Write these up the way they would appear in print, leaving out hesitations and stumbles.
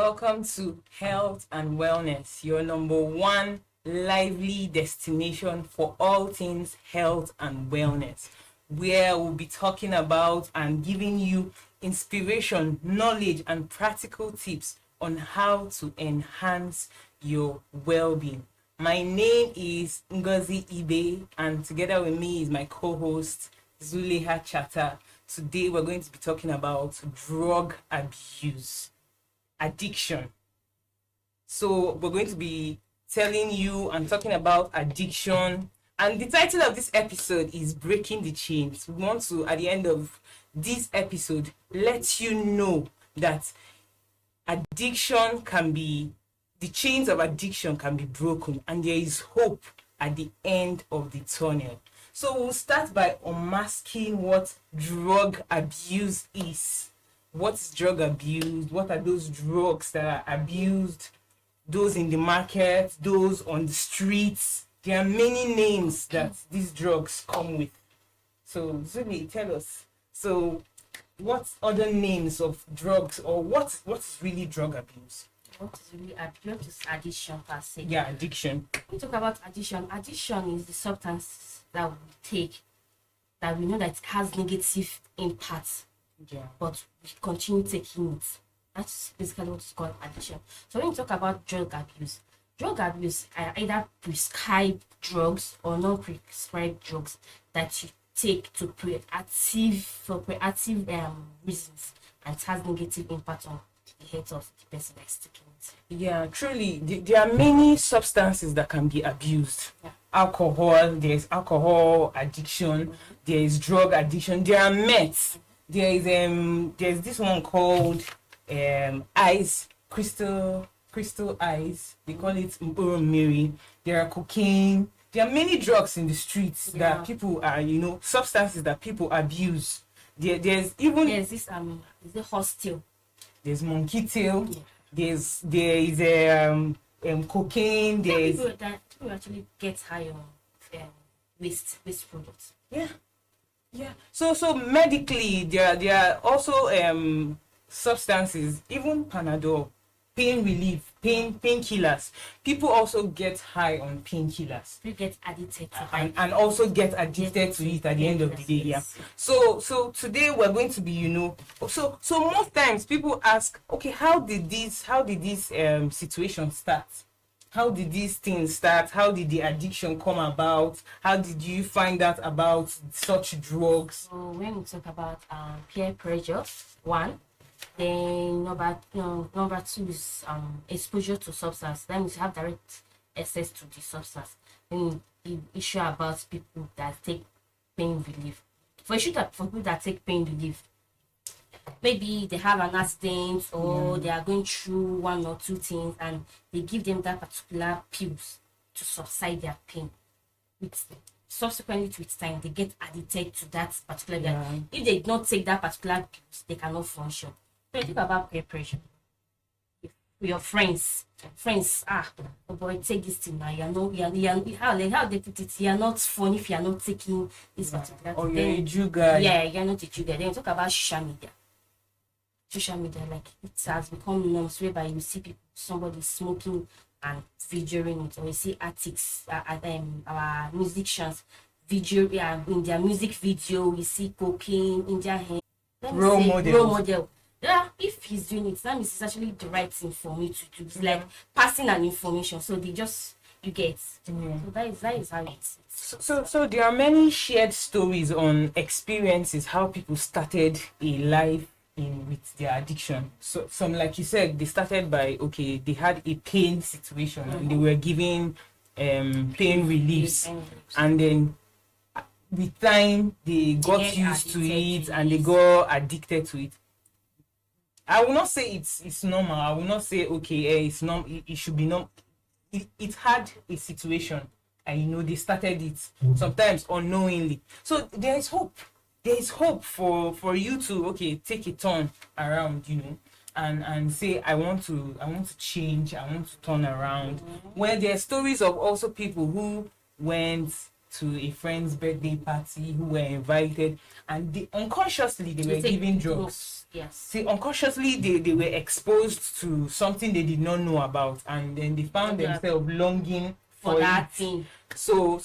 Welcome to Health and Wellness, your number one lively destination for all things health and wellness, where we'll be talking about and giving you inspiration, knowledge, and practical tips on how to enhance your well-being. My name is Ngozi Ibe, and together with me is my co-host Zuleha Chata. Today we're going to be talking about drug abuse, addiction. So we're going to be telling you and talking about addiction. And the title of this episode is Breaking the Chains. We want to, at the end of this episode, let you know that addiction can be, the chains of addiction can be broken, and there is hope at the end of the tunnel. So we'll start by unmasking what drug abuse is. What is drug abuse? What are those drugs that are abused? Those in the market, those on the streets. There are many names that these drugs come with. So Zuli, tell us. So what other names of drugs, or what's really drug abuse? What is really abuse is addiction per se. Yeah, addiction. When we talk about addiction, addiction is the substance that we take that we know that it has negative impacts, but we continue taking it. That's basically what is called addiction. So when you talk about drug abuse are either prescribed drugs or non-prescribed drugs that you take for proactive reasons, and it has negative impact on the health of the person that's taking it. Yeah, truly, there are many substances that can be abused. Yeah. Alcohol, there's alcohol addiction, there is drug addiction, there are meds. There's this one called ice, crystal ice. They call it Miri. There are cocaine. There are many drugs in the streets that people are, substances that people abuse. There's this is the hostile. There's monkey tail. Yeah. There is cocaine. There's people actually get high on waste products. Yeah. So medically, there are also substances, even Panadol, pain relief, painkillers. People also get high on painkillers. People get addicted to and also get addicted to it at the end of the day. Yeah. So today we're going to be, so most times people ask, okay, how did this situation start? How did these things start? How did the addiction come about? How did you find out about such drugs? So when we talk about peer pressure, one, then number two is exposure to substance. That means you have direct access to the substance. Then the issue about people that take pain relief. For people that take pain relief, maybe they have an accident or they are going through one or two things, and they give them that particular pills to subside their pain. Subsequently to its time, they get addicted to that particular If they don't take that particular pills, they cannot function. So think about peer pressure. With your friends, oh boy, take this thing now. How they put it, you're not fun if you're not taking this particular thing. Or you're a Jew guy. Yeah, you're not a Jew guy. Then you talk about social media, like it has become norms whereby you see somebody smoking and videoing it, or you see artists, our musicians video in their music video, we see cocaine in their hand. Role model. Yeah, if he's doing it, that means it's actually the right thing for me to do. It's like passing an information, so you get. So that is how it is. So there are many shared stories on experiences, how people started a life with their addiction. So some, like you said, they started by they had a pain situation and they were giving pain reliefs, and then with time they got used to it and they got addicted to it. I will not say it's normal. I will not say it's normal. It should be normal. It had a situation, and they started it sometimes unknowingly. So there is hope. There is hope for you to take a turn around, and say I want to change. I want to turn around. Where there are stories of also people who went to a friend's birthday party who were invited, and they unconsciously they were You take giving drugs. Yes. See, unconsciously they were exposed to something they did not know about, and then they found themselves longing For that thing. So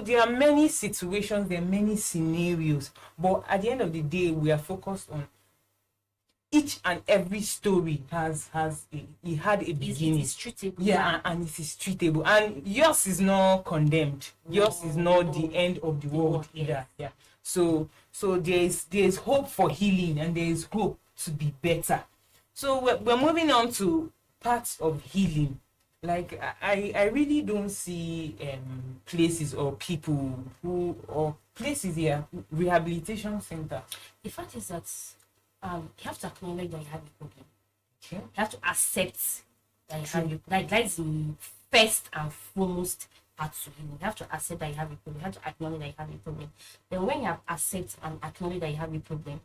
there are many situations, there are many scenarios, but at the end of the day, we are focused on each and every story it had a beginning. It is treatable. Yeah, and it is treatable, and yours is not condemned. Yours is not the end of the world either. Yeah. So there's hope for healing, and there is hope to be better. So we're moving on to parts of healing. Like I really don't see places or people or places here, rehabilitation center. The fact is that you have to acknowledge that you have a problem. Okay. You have to accept that you have like that is the first and foremost part to healing. You have to accept that you have a problem. You have to acknowledge that you have a problem. Then when you have accept and acknowledge that you have a problem,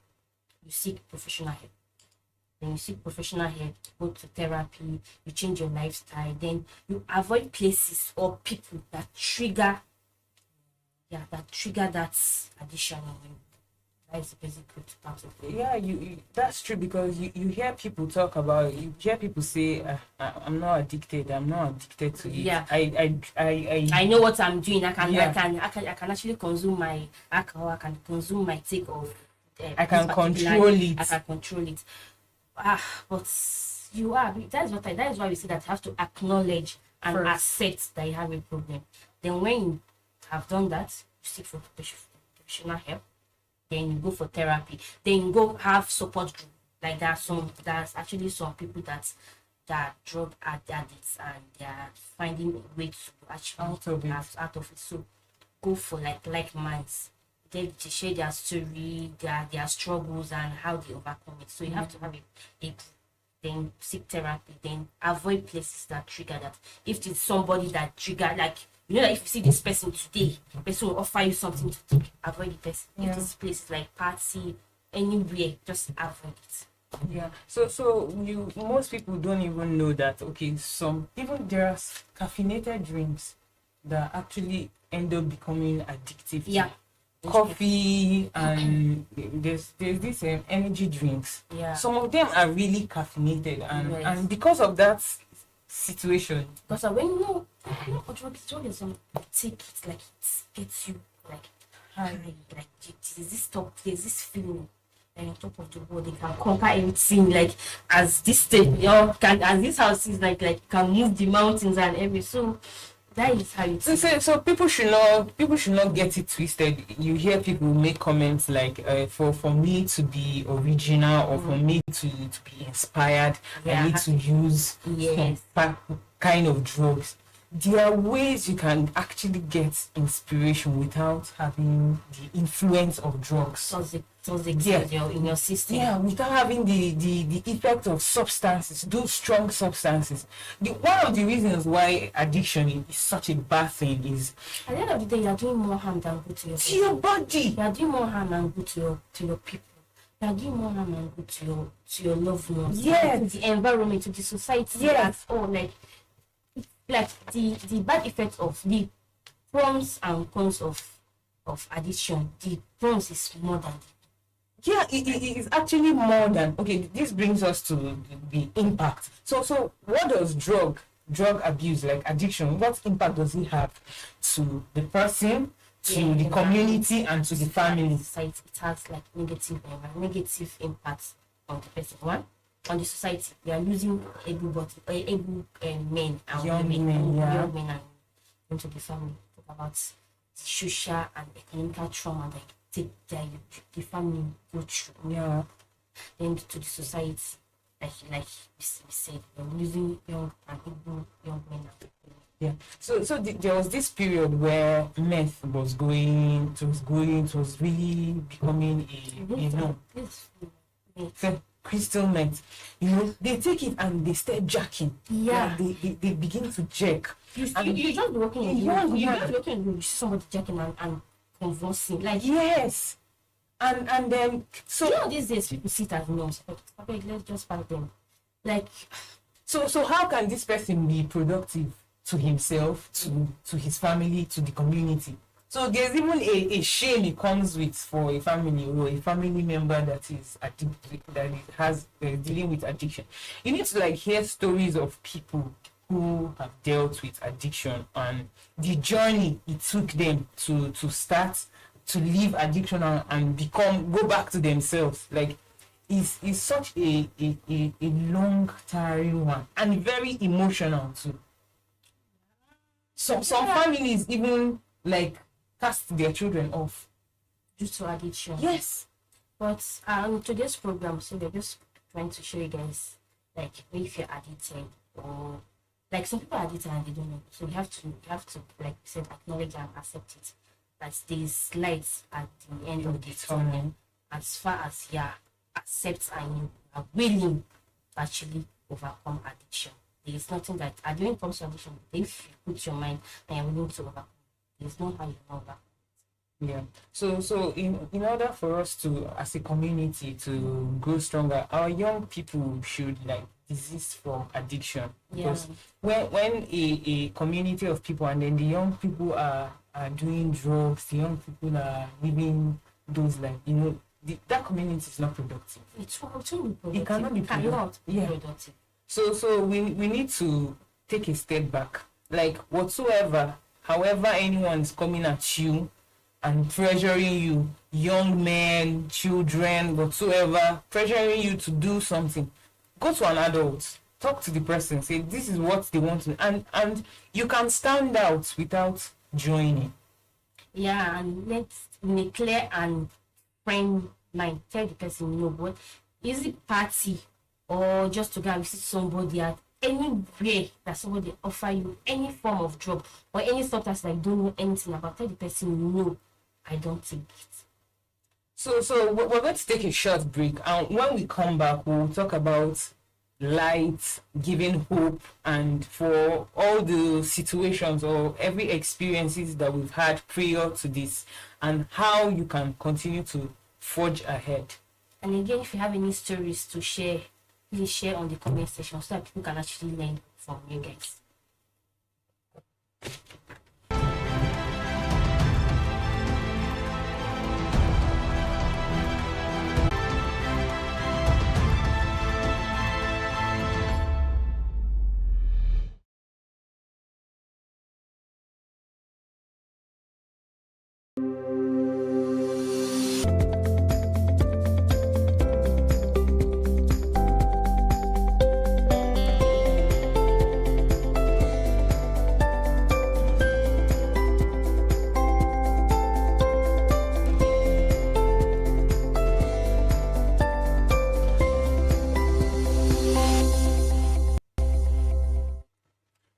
you seek professional help. Then you seek professional help, go to therapy, you change your lifestyle, then you avoid places or people that trigger that addiction in you. That is the basic root part of it. Yeah, you that's true, because you hear people talk about, you hear people say, I'm not addicted to it. Yeah. I know what I'm doing. I can Yeah. I can actually consume my alcohol. I can consume my take of. I can control it. I can control it. But you are. That is why we say that you have to acknowledge and First. accept that you have a problem. Then when you have done that, you seek for professional help. Then you go for therapy. Then you go have support group. Like there's actually some people that drug addicts, and they are finding a way to actually out of it. So go for like minds. They share their story, their struggles, and how they overcome it. So you have to have a then seek therapy, then avoid places that trigger that. If it's somebody that trigger, like, you know, that if you see this person today, the person will offer you something to take, avoid the person. Yeah. If this place is like party, anywhere, just avoid it. Yeah. So most people don't even know that, okay, even there are caffeinated drinks that actually end up becoming addictive. Yeah. Coffee, and there's this energy drinks. Yeah. Some of them are really caffeinated, Yes. and because of that situation. Because when you know a drug is take it, like it gets you like high, like there's this feeling on top of the world, they can conquer everything, like as this state, as this house is like can move the mountains and everything. So that is how it is. So people should not get it twisted. You hear people make comments like, for me to be original, or for me to be inspired, I need to use some kind of drugs. There are ways you can actually get inspiration without having the influence of drugs. So in your system. Yeah, without having the effect of substances, those strong substances. One of the reasons why addiction is such a bad thing is, at the end of the day, you are doing more harm than good to yourself. to your body. You are doing more harm than good to your people. You are doing more harm than good to your loved ones. Yes. To the environment, to the society. Yes. Like the bad effect of the pros and cons of addiction. The pros is more than. Yeah, it is actually more than, okay. This brings us to the impact. So what does drug abuse, like addiction, what impact does it have to the person, to the community, and to the family? Society, it has like negative impact on the person. One, on the society, we are losing able men and Young women, men, young men and into the family. Talk about the social and economic trauma that the family go through. Yeah. Then to the society, like we said, we're losing young men and people. Yeah. So there was this period where meth was it was really becoming a crystal meth. They take it and they start jacking. Yeah. They begin to jack. You just be walking in you see somebody jacking and conversing. Like, yes. And then, so you know, these days people sit as norms. Okay, let's just find them. Like, so how can this person be productive to himself, to his family, to the community? So there's even a shame it comes with for a family or a family member that is addicted, that is dealing with addiction. You need to like hear stories of people who have dealt with addiction and the journey it took them to start to leave addiction and go back to themselves. Like is such a long tiring one and very emotional too. Some families even like cast their children off due to addiction. Yes. But today's program, so we're just trying to show you guys like if you're addicted or like some people are addicted and they don't know. So you have to like you said, acknowledge and accept it. That there's lights at the end of the tunnel as far as you accept and you are willing to actually overcome addiction. There's nothing that when it comes to addiction, if you put your mind and you're willing to overcome, there's no how you know overcome. Yeah. So in order for us to as a community to grow stronger, our young people should like desist from addiction. Because when a community of people and then the young people are doing drugs, the young people are living those like that community is not productive. It's not productive. It cannot be productive. So we need to take a step back. Like whatsoever, however anyone's coming at you and pressuring you, young men, children, whatsoever, pressuring you to do something, go to an adult, talk to the person, say this is what they want to, and you can stand out without joining. Yeah, and let's in a clear and friend mind tell the person, what is it party or just to go and visit somebody at anywhere that somebody offer you any form of drug or any substance that you don't know anything about, tell the person no, I don't take it. So we're going to take a short break, and when we come back we'll talk about light, giving hope, and for all the situations or every experiences that we've had prior to this and how you can continue to forge ahead. And again, if you have any stories to share, please share on the comment section so that people can actually learn from you guys.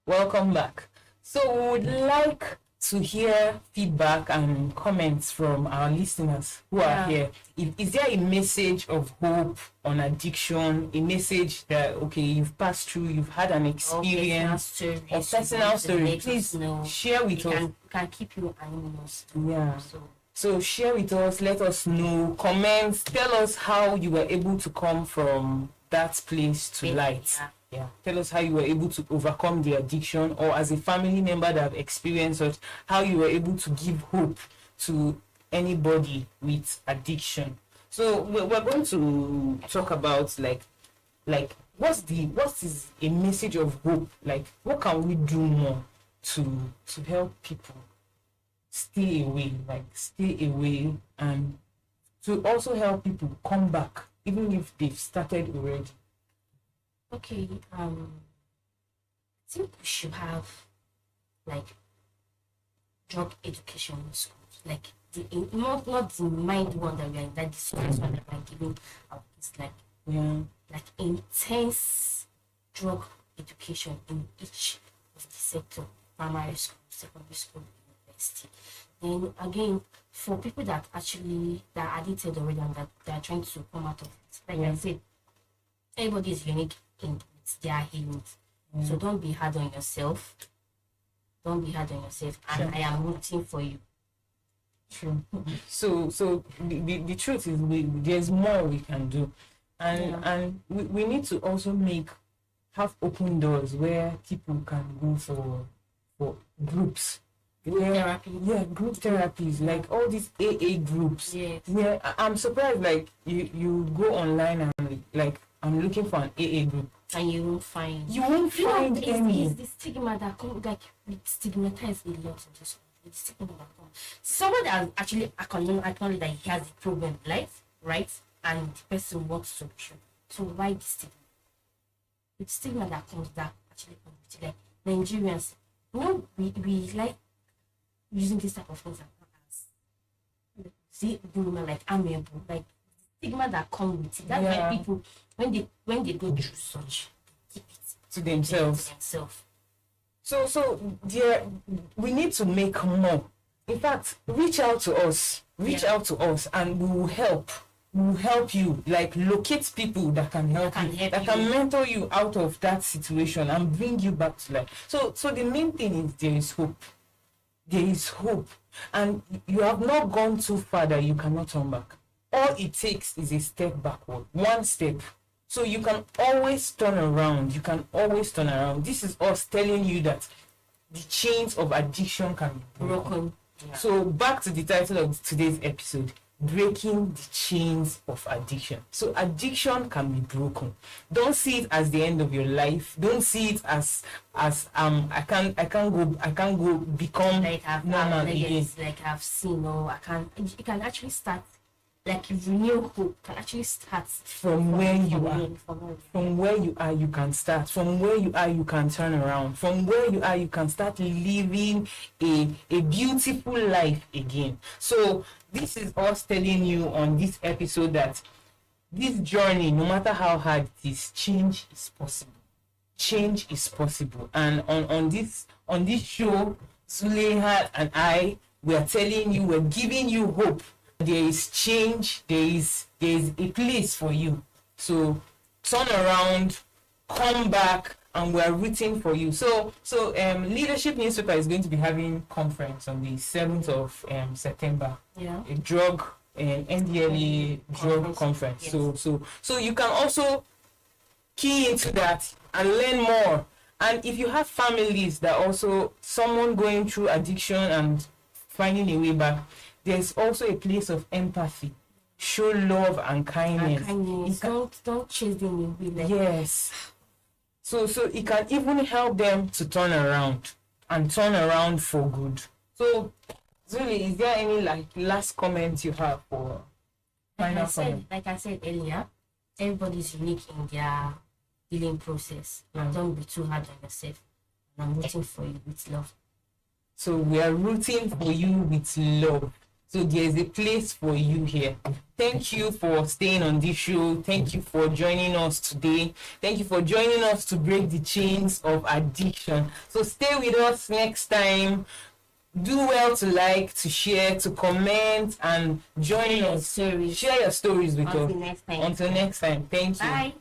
Welcome back. So we would like to hear feedback and comments from our listeners who are here. Is there a message of hope on addiction? A message that, okay, you've passed through, you've had an experience, a personal story. Please share with us. Can keep you anonymous. Yeah. So share with us, let us know, comments, tell us how you were able to come from that place to light. Yeah. Tell us how you were able to overcome the addiction, or as a family member that have experienced it, how you were able to give hope to anybody with addiction. So we're going to talk about like what is a message of hope? Like what can we do more to help people stay away and to also help people come back even if they've started already? Okay, I think we should have like drug education in schools, like not the mind one that we're that the students one that we're giving out. It's like intense drug education in each of the sector: primary school, secondary school, university. Then again, for people that are addicted already and that they are trying to come out of it, like I said, everybody is unique in their healing. So don't be hard on yourself. And I am rooting for you. True. So the truth is there's more we can do. And we need to also have open doors where people can go for groups Therapy. Yeah, group therapies, like all these AA groups. Yes. Yeah, I'm surprised. Like you go online and like I'm looking for an AA group. And you won't find. You won't find any. It's the stigma that comes, like, we stigmatize a lot in this one. The stigma that comes. Someone that actually acknowledge that he has a problem in life, right? And the person wants solution. So why the stigma? The stigma that comes, that actually comes with it. Like Nigerians, we like using this type of things as see women like amiable, like stigma that comes with it. That's why people, when they go through such, keep it To themselves. So dear, we need to make more. In fact, reach out to us. Reach out to us, and we will help. We will help you. Like locate people that can help you, that can mentor you out of that situation and bring you back to life. So the main thing is there is hope. There is hope, and you have not gone too far that you cannot turn back. All it takes is a step backward, one step. So you can always turn around. You can always turn around. This is us telling you that the chains of addiction can be broken. Yeah. So back to the title of today's episode, breaking the chains of addiction. So addiction can be broken. Don't see it as the end of your life. Don't see it as I can't go become like normal again. Like I've seen, or I can't. You can actually start, like renew hope can actually start from where you are. From where you are, you can start. From where you are, you can turn around. From where you are, you can start living a beautiful life again. So this is us telling you on this episode that this journey, no matter how hard it is, change is possible. Change is possible. And on this show, Zuleihat and I, we are telling you, we're giving you hope. There is change, there is a place for you. So turn around, come back, and we're rooting for you. So Leadership Newspaper is going to be having conference on the 7th of September. Yeah. A drug and NDLA drug conference. Yes. So you can also key into that and learn more. And if you have families that also someone going through addiction and finding a way back, there's also a place of empathy. Show love and kindness. Don't chase them away. Yes. So it can even help them to turn around and turn around for good. So Zuli, is there any last comment you have for final comment? Like I said earlier, everybody's unique in their healing process. Don't be too hard on yourself. And I'm rooting for you with love. So we are rooting for you with love. So there's a place for you here. Thank you for staying on this show. Thank you for joining us today. Thank you for joining us to break the chains of addiction. So stay with us next time. Do well to like, to share, to comment, and join us. Share your stories with us. Until next time. Thank you. Bye.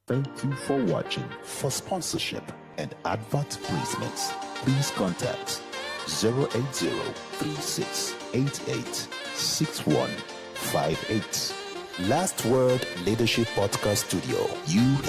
Thank you for watching. For sponsorship and advert placements, please contact 080-3688-6158. Last Word Leadership Podcast Studio. You have